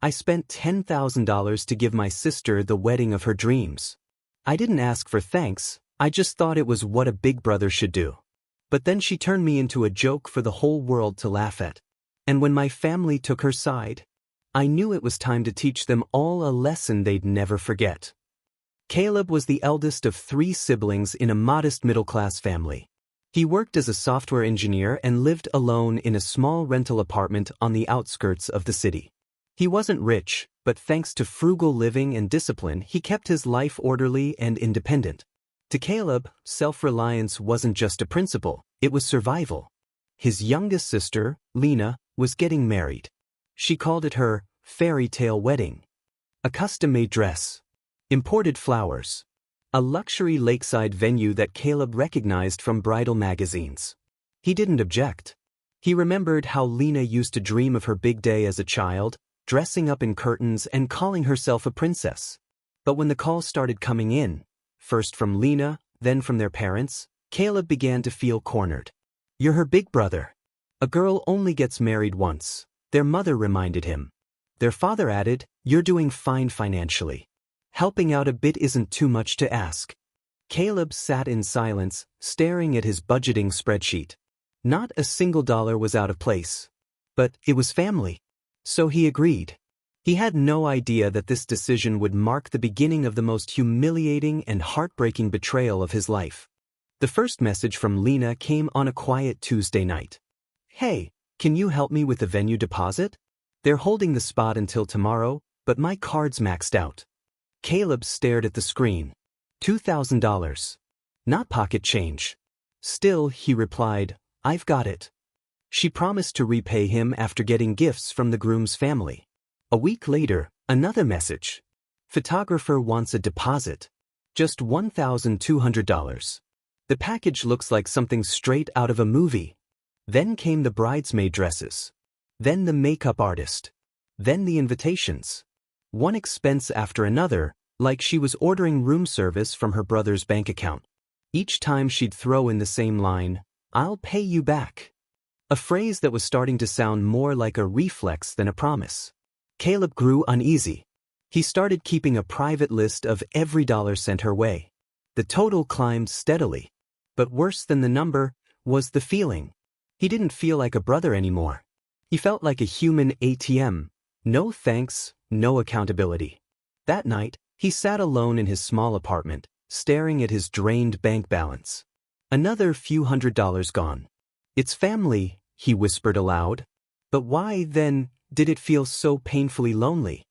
I spent $10,000 to give my sister the wedding of her dreams. I didn't ask for thanks, I just thought it was what a big brother should do. But then she turned me into a joke for the whole world to laugh at. And when my family took her side, I knew it was time to teach them all a lesson they'd never forget. Caleb was the eldest of 3 siblings in a modest middle-class family. He worked as a software engineer and lived alone in a small rental apartment on the outskirts of the city. He wasn't rich, but thanks to frugal living and discipline, he kept his life orderly and independent. To Caleb, self-reliance wasn't just a principle, it was survival. His youngest sister, Lena, was getting married. She called it her fairy tale wedding. A custom-made dress, imported flowers, a luxury lakeside venue that Caleb recognized from bridal magazines. He didn't object. He remembered how Lena used to dream of her big day as a child, dressing up in curtains and calling herself a princess. But when the calls started coming in, first from Lena, then from their parents, Caleb began to feel cornered. "You're her big brother. A girl only gets married once," their mother reminded him. Their father added, "You're doing fine financially. Helping out a bit isn't too much to ask." Caleb sat in silence, staring at his budgeting spreadsheet. Not a single dollar was out of place. But it was family. So he agreed. He had no idea that this decision would mark the beginning of the most humiliating and heartbreaking betrayal of his life. The first message from Lena came on a quiet Tuesday night. "Hey, can you help me with the venue deposit? They're holding the spot until tomorrow, but my card's maxed out." Caleb stared at the screen. $2,000. Not pocket change. Still, he replied, "I've got it." She promised to repay him after getting gifts from the groom's family. A week later, another message. "Photographer wants a deposit. Just $1,200. The package looks like something straight out of a movie." Then came the bridesmaid dresses. Then the makeup artist. Then the invitations. One expense after another, like she was ordering room service from her brother's bank account. Each time she'd throw in the same line, "I'll pay you back." A phrase that was starting to sound more like a reflex than a promise. Caleb grew uneasy. He started keeping a private list of every dollar sent her way. The total climbed steadily. But worse than the number was the feeling. He didn't feel like a brother anymore. He felt like a human ATM. No thanks, no accountability. That night, he sat alone in his small apartment, staring at his drained bank balance. Another few $100s gone. "It's family," he whispered aloud. But why, then, did it feel so painfully lonely?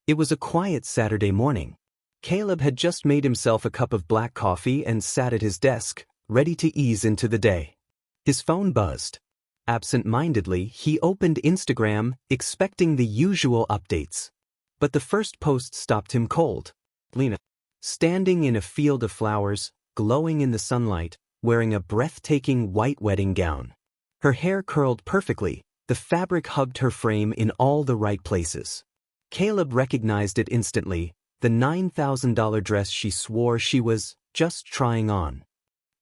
It was a quiet Saturday morning. Caleb had just made himself a cup of black coffee and sat at his desk, ready to ease into the day. His phone buzzed. Absent-mindedly, he opened Instagram, expecting the usual updates. But the first post stopped him cold. Lena, standing in a field of flowers, glowing in the sunlight, wearing a breathtaking white wedding gown. Her hair curled perfectly, the fabric hugged her frame in all the right places. Caleb recognized it instantly, the $9,000 dress she swore she was just trying on.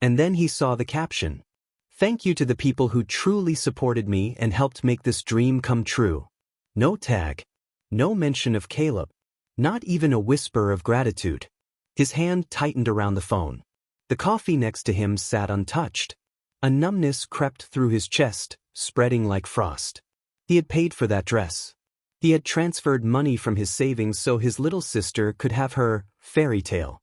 And then he saw the caption. "Thank you to the people who truly supported me and helped make this dream come true." No tag. No mention of Caleb. Not even a whisper of gratitude. His hand tightened around the phone. The coffee next to him sat untouched. A numbness crept through his chest, spreading like frost. He had paid for that dress. He had transferred money from his savings so his little sister could have her fairy tale.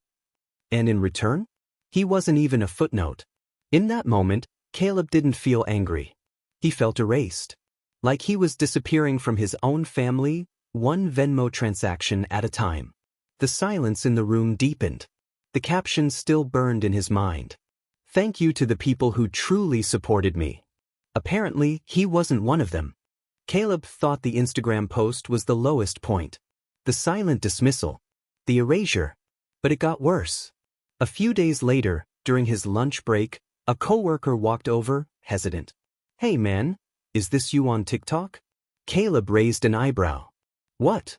And in return, he wasn't even a footnote. In that moment, Caleb didn't feel angry. He felt erased. Like he was disappearing from his own family, one Venmo transaction at a time. The silence in the room deepened. The caption still burned in his mind. "Thank you to the people who truly supported me." Apparently, he wasn't one of them. Caleb thought the Instagram post was the lowest point. The silent dismissal. The erasure. But it got worse. A few days later, during his lunch break, a coworker walked over, hesitant. "Hey man, is this you on TikTok?" Caleb raised an eyebrow. "What?"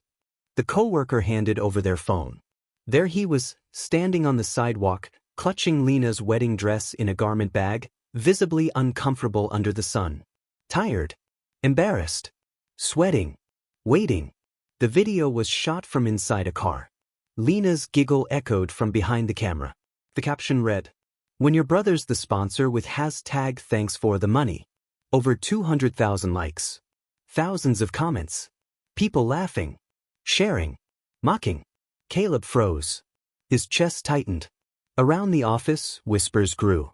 The coworker handed over their phone. There he was, standing on the sidewalk, clutching Lena's wedding dress in a garment bag, visibly uncomfortable under the sun. Tired. Embarrassed. Sweating. Waiting. The video was shot from inside a car. Lena's giggle echoed from behind the camera. The caption read, "When your brother's the sponsor with hashtag thanks for the money." Over 200,000 likes. Thousands of comments. People laughing, sharing, mocking. Caleb froze. His chest tightened. Around the office, whispers grew.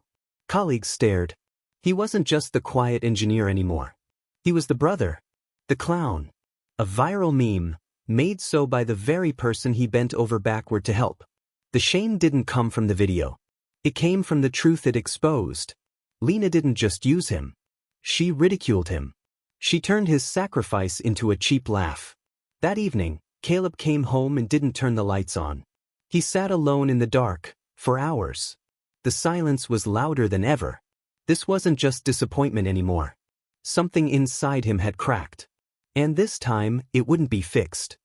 Colleagues stared. He wasn't just the quiet engineer anymore. He was the brother. The clown. A viral meme, made so by the very person he bent over backward to help. The shame didn't come from the video. It came from the truth it exposed. Lena didn't just use him. She ridiculed him. She turned his sacrifice into a cheap laugh. That evening, Caleb came home and didn't turn the lights on. He sat alone in the dark, for hours. The silence was louder than ever. This wasn't just disappointment anymore. Something inside him had cracked. And this time, it wouldn't be fixed.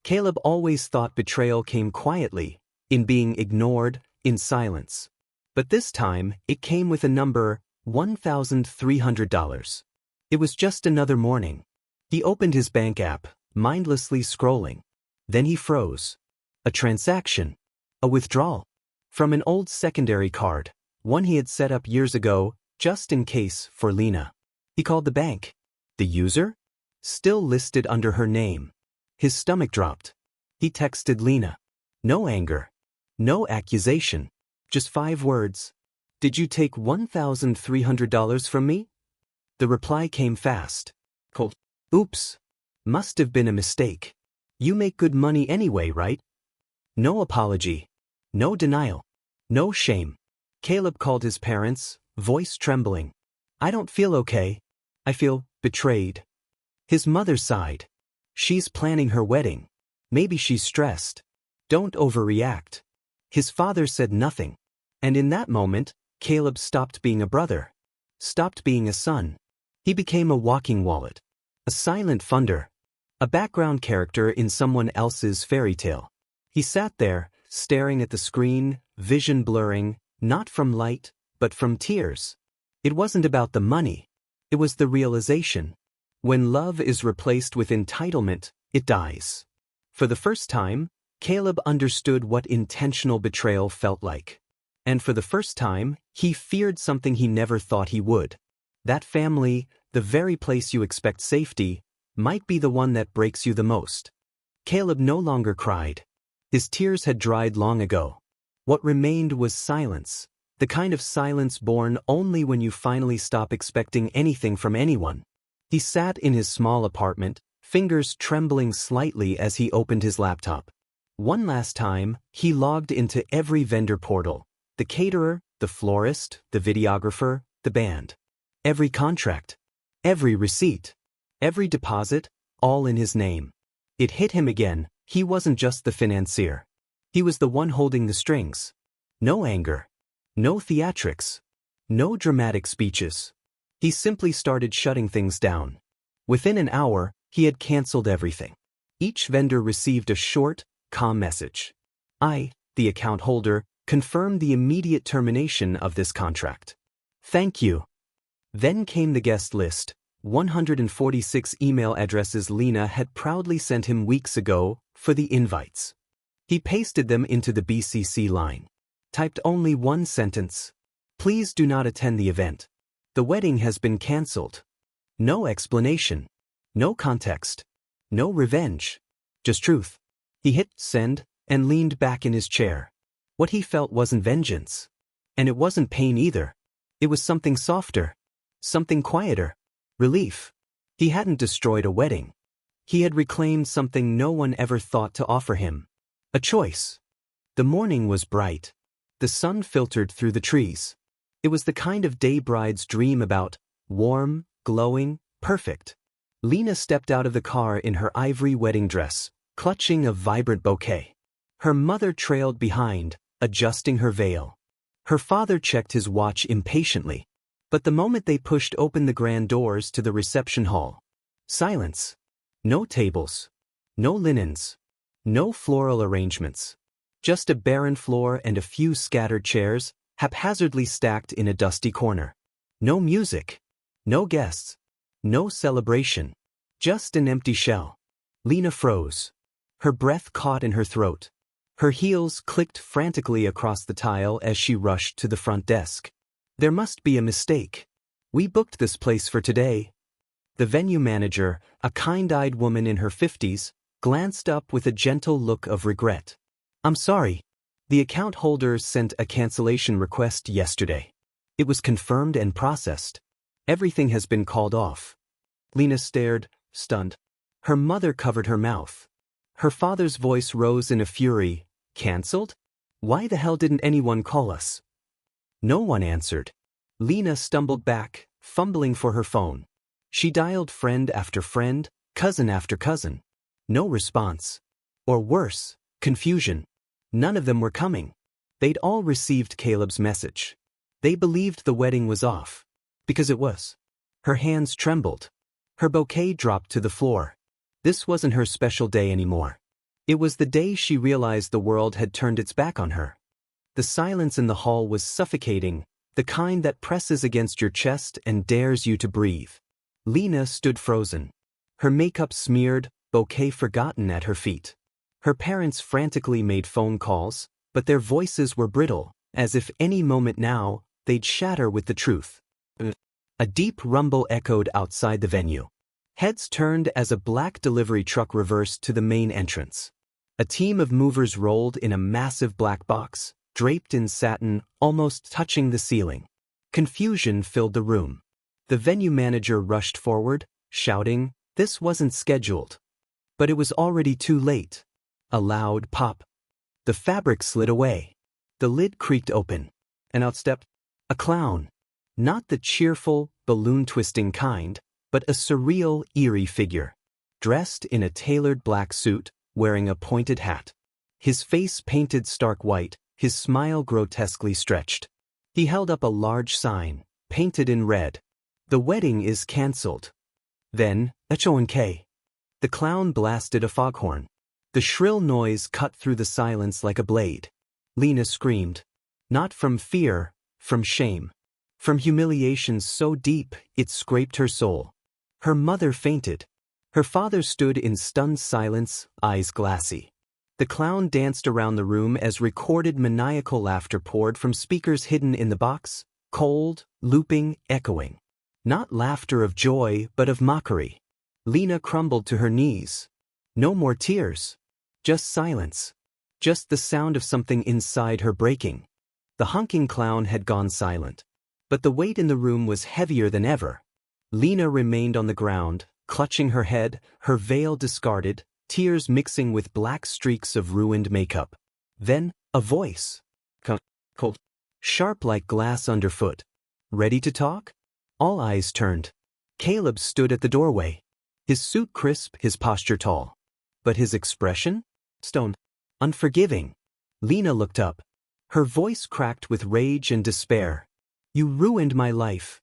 Caleb always thought betrayal came quietly, in being ignored, in silence. But this time, it came with a number, $1,300. It was just another morning. He opened his bank app, mindlessly scrolling. Then he froze. A transaction. A withdrawal. From an old secondary card, one he had set up years ago, just in case, for Lena. He called the bank. The user? Still listed under her name. His stomach dropped. He texted Lena. No anger. No accusation. Just 5 words. "Did you take $1,300 from me?" The reply came fast. Cold. "Oops. Must have been a mistake. You make good money anyway, right?" No apology. No denial. No shame. Caleb called his parents, voice trembling. "I don't feel okay. I feel betrayed." His mother sighed. "She's planning her wedding. Maybe she's stressed. Don't overreact." His father said nothing. And in that moment, Caleb stopped being a brother. Stopped being a son. He became a walking wallet. A silent funder. A background character in someone else's fairy tale. He sat there, staring at the screen, vision blurring, not from light, but from tears. It wasn't about the money. It was the realization. When love is replaced with entitlement, it dies. For the first time, Caleb understood what intentional betrayal felt like. And for the first time, he feared something he never thought he would. That family, the very place you expect safety, might be the one that breaks you the most. Caleb no longer cried. His tears had dried long ago. What remained was silence, the kind of silence born only when you finally stop expecting anything from anyone. He sat in his small apartment, fingers trembling slightly as he opened his laptop. One last time, he logged into every vendor portal. The caterer, the florist, the videographer, the band. Every contract. Every receipt. Every deposit, all in his name. It hit him again. He wasn't just the financier. He was the one holding the strings. No anger. No theatrics. No dramatic speeches. He simply started shutting things down. Within an hour, he had canceled everything. Each vendor received a short, calm message. "I, the account holder, confirm the immediate termination of this contract. Thank you." Then came the guest list, 146 email addresses Lena had proudly sent him weeks ago for the invites. He pasted them into the BCC line. Typed only one sentence. "Please do not attend the event. The wedding has been cancelled." No explanation. No context. No revenge. Just truth. He hit send and leaned back in his chair. What he felt wasn't vengeance. And it wasn't pain either. It was something softer. Something quieter. Relief. He hadn't destroyed a wedding. He had reclaimed something no one ever thought to offer him. A choice. The morning was bright. The sun filtered through the trees. It was the kind of day brides dream about. Warm, glowing, perfect. Lena stepped out of the car in her ivory wedding dress, clutching a vibrant bouquet. Her mother trailed behind, adjusting her veil. Her father checked his watch impatiently. But the moment they pushed open the grand doors to the reception hall, silence. No tables. No linens. No floral arrangements. Just a barren floor and a few scattered chairs, haphazardly stacked in a dusty corner. No music. No guests. No celebration. Just an empty shell. Lena froze. Her breath caught in her throat. Her heels clicked frantically across the tile as she rushed to the front desk. There must be a mistake. We booked this place for today. The venue manager, a kind-eyed woman in her 50s, glanced up with a gentle look of regret. I'm sorry. The account holder sent a cancellation request yesterday. It was confirmed and processed. Everything has been called off. Lena stared, stunned. Her mother covered her mouth. Her father's voice rose in a fury. Cancelled? Why the hell didn't anyone call us? No one answered. Lena stumbled back, fumbling for her phone. She dialed friend after friend, cousin after cousin. No response. Or worse, confusion. None of them were coming. They'd all received Caleb's message. They believed the wedding was off. Because it was. Her hands trembled. Her bouquet dropped to the floor. This wasn't her special day anymore. It was the day she realized the world had turned its back on her. The silence in the hall was suffocating, the kind that presses against your chest and dares you to breathe. Lena stood frozen. Her makeup smeared, bouquet forgotten at her feet. Her parents frantically made phone calls, but their voices were brittle, as if any moment now, they'd shatter with the truth. A deep rumble echoed outside the venue. Heads turned as a black delivery truck reversed to the main entrance. A team of movers rolled in a massive black box, draped in satin, almost touching the ceiling. Confusion filled the room. The venue manager rushed forward, shouting, "This wasn't scheduled." But it was already too late. A loud pop. The fabric slid away. The lid creaked open. And out stepped a clown. Not the cheerful, balloon-twisting kind, but a surreal, eerie figure. Dressed in a tailored black suit, wearing a pointed hat. His face painted stark white, his smile grotesquely stretched. He held up a large sign, painted in red. "The wedding is cancelled." Then, H-O-N-K. The clown blasted a foghorn. The shrill noise cut through the silence like a blade. Lena screamed. Not from fear, from shame. From humiliation so deep, it scraped her soul. Her mother fainted. Her father stood in stunned silence, eyes glassy. The clown danced around the room as recorded maniacal laughter poured from speakers hidden in the box, cold, looping, echoing. Not laughter of joy, but of mockery. Lena crumbled to her knees. No more tears. Just silence. Just the sound of something inside her breaking. The honking clown had gone silent. But the weight in the room was heavier than ever. Lena remained on the ground, clutching her head, her veil discarded, tears mixing with black streaks of ruined makeup. Then, a voice. Cold. Sharp like glass underfoot. Ready to talk? All eyes turned. Caleb stood at the doorway. His suit crisp, his posture tall. But his expression? Stone. Unforgiving. Lena looked up. Her voice cracked with rage and despair. "You ruined my life."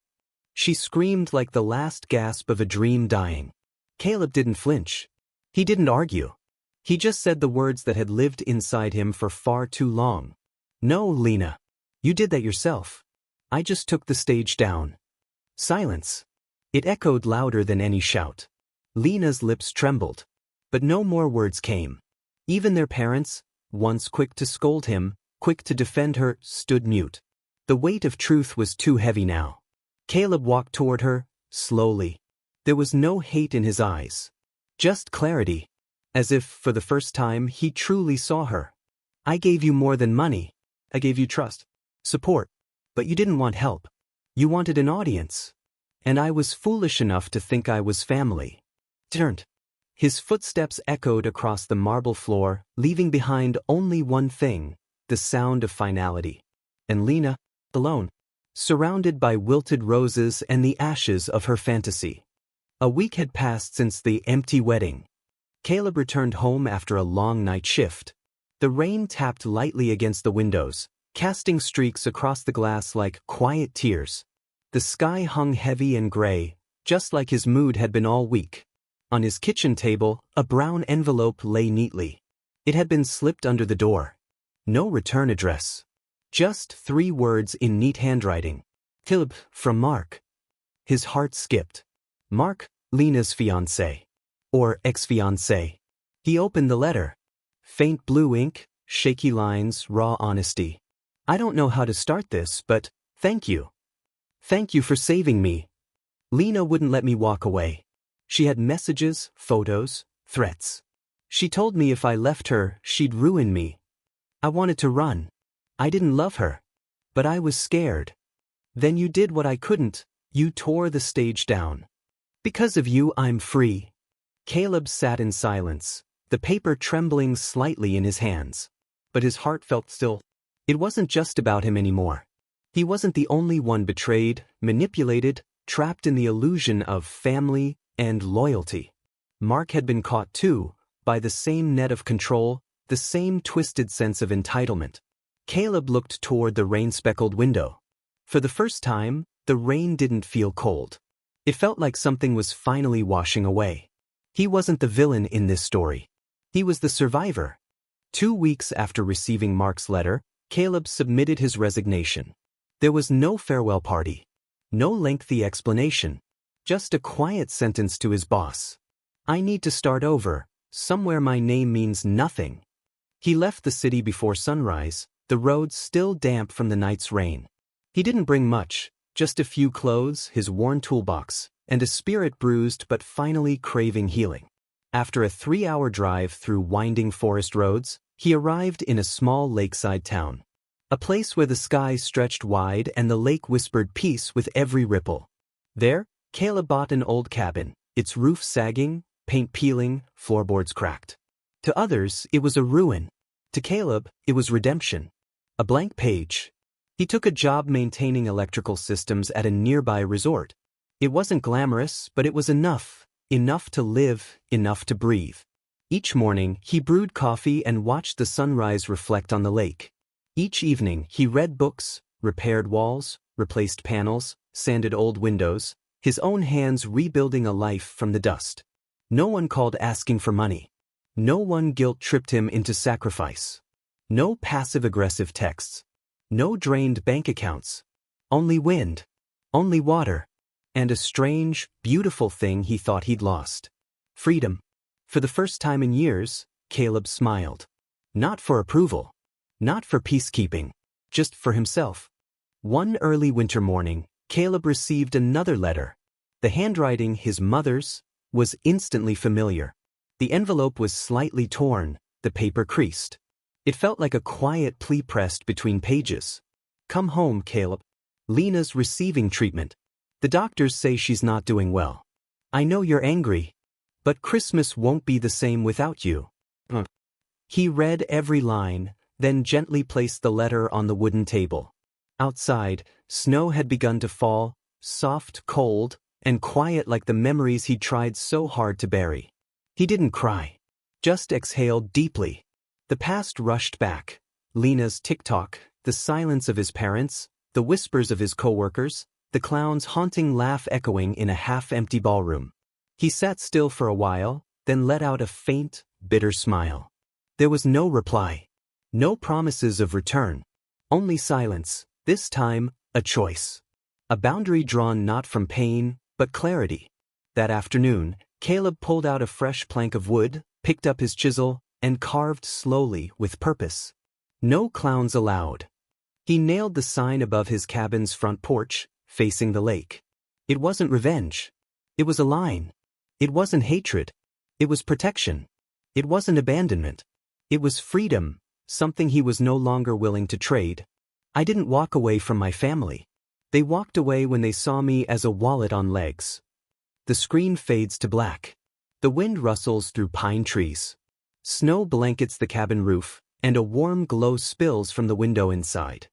She screamed like the last gasp of a dream dying. Caleb didn't flinch. He didn't argue. He just said the words that had lived inside him for far too long. "No, Lena. You did that yourself. I just took the stage down." Silence. It echoed louder than any shout. Lena's lips trembled. But no more words came. Even their parents, once quick to scold him, quick to defend her, stood mute. The weight of truth was too heavy now. Caleb walked toward her, slowly. There was no hate in his eyes. Just clarity. As if, for the first time, he truly saw her. "I gave you more than money. I gave you trust, support. But you didn't want help. You wanted an audience. And I was foolish enough to think I was family." Turned. His footsteps echoed across the marble floor, leaving behind only one thing, the sound of finality. And Lena, alone, surrounded by wilted roses and the ashes of her fantasy. A week had passed since the empty wedding. Caleb returned home after a long night shift. The rain tapped lightly against the windows, casting streaks across the glass like quiet tears. The sky hung heavy and gray, just like his mood had been all week. On his kitchen table, a brown envelope lay neatly. It had been slipped under the door. No return address. Just 3 words in neat handwriting. "Caleb, from Mark." His heart skipped. Mark, Lena's fiancé. Or ex-fiancé. He opened the letter. Faint blue ink, shaky lines, raw honesty. I don't know how to start this, but thank you. Thank you for saving me. Lena wouldn't let me walk away. She had messages, photos, threats. She told me if I left her, she'd ruin me. I wanted to run. I didn't love her. But I was scared. Then you did what I couldn't. You tore the stage down. Because of you, I'm free. Caleb sat in silence, the paper trembling slightly in his hands. But his heart felt still. It wasn't just about him anymore. He wasn't the only one betrayed, manipulated, trapped in the illusion of family and loyalty. Mark had been caught too, by the same net of control, the same twisted sense of entitlement. Caleb looked toward the rain-speckled window. For the first time, the rain didn't feel cold. It felt like something was finally washing away. He wasn't the villain in this story. He was the survivor. 2 weeks after receiving Mark's letter, Caleb submitted his resignation. There was no farewell party. No lengthy explanation. Just a quiet sentence to his boss. I need to start over, somewhere my name means nothing. He left the city before sunrise, the roads still damp from the night's rain. He didn't bring much, just a few clothes, his worn toolbox, and a spirit bruised but finally craving healing. After a 3-hour drive through winding forest roads, he arrived in a small lakeside town. A place where the sky stretched wide and the lake whispered peace with every ripple. There, Caleb bought an old cabin, its roof sagging, paint peeling, floorboards cracked. To others, it was a ruin. To Caleb, it was redemption. A blank page. He took a job maintaining electrical systems at a nearby resort. It wasn't glamorous, but it was enough. Enough to live, enough to breathe. Each morning, he brewed coffee and watched the sunrise reflect on the lake. Each evening, he read books, repaired walls, replaced panels, sanded old windows, his own hands rebuilding a life from the dust. No one called asking for money. No one guilt-tripped him into sacrifice. No passive-aggressive texts. No drained bank accounts. Only wind. Only water. And a strange, beautiful thing he thought he'd lost. Freedom. For the first time in years, Caleb smiled. Not for approval. Not for peacekeeping. Just for himself. One early winter morning, Caleb received another letter. The handwriting, his mother's, was instantly familiar. The envelope was slightly torn, the paper creased. It felt like a quiet plea pressed between pages. Come home, Caleb. Lena's receiving treatment. The doctors say she's not doing well. I know you're angry. But Christmas won't be the same without you. He read every line, then gently placed the letter on the wooden table. Outside, snow had begun to fall, soft, cold, and quiet like the memories he'd tried so hard to bury. He didn't cry. Just exhaled deeply. The past rushed back. Lena's tick-tock, the silence of his parents, the whispers of his coworkers, the clown's haunting laugh echoing in a half-empty ballroom. He sat still for a while, then let out a faint, bitter smile. There was no reply. No promises of return. Only silence, this time, a choice. A boundary drawn not from pain, but clarity. That afternoon, Caleb pulled out a fresh plank of wood, picked up his chisel, and carved slowly with purpose. No clowns allowed. He nailed the sign above his cabin's front porch, facing the lake. It wasn't revenge. It was a line. It wasn't hatred. It was protection. It wasn't abandonment. It was freedom, something he was no longer willing to trade. I didn't walk away from my family. They walked away when they saw me as a wallet on legs. The screen fades to black. The wind rustles through pine trees. Snow blankets the cabin roof, and a warm glow spills from the window inside.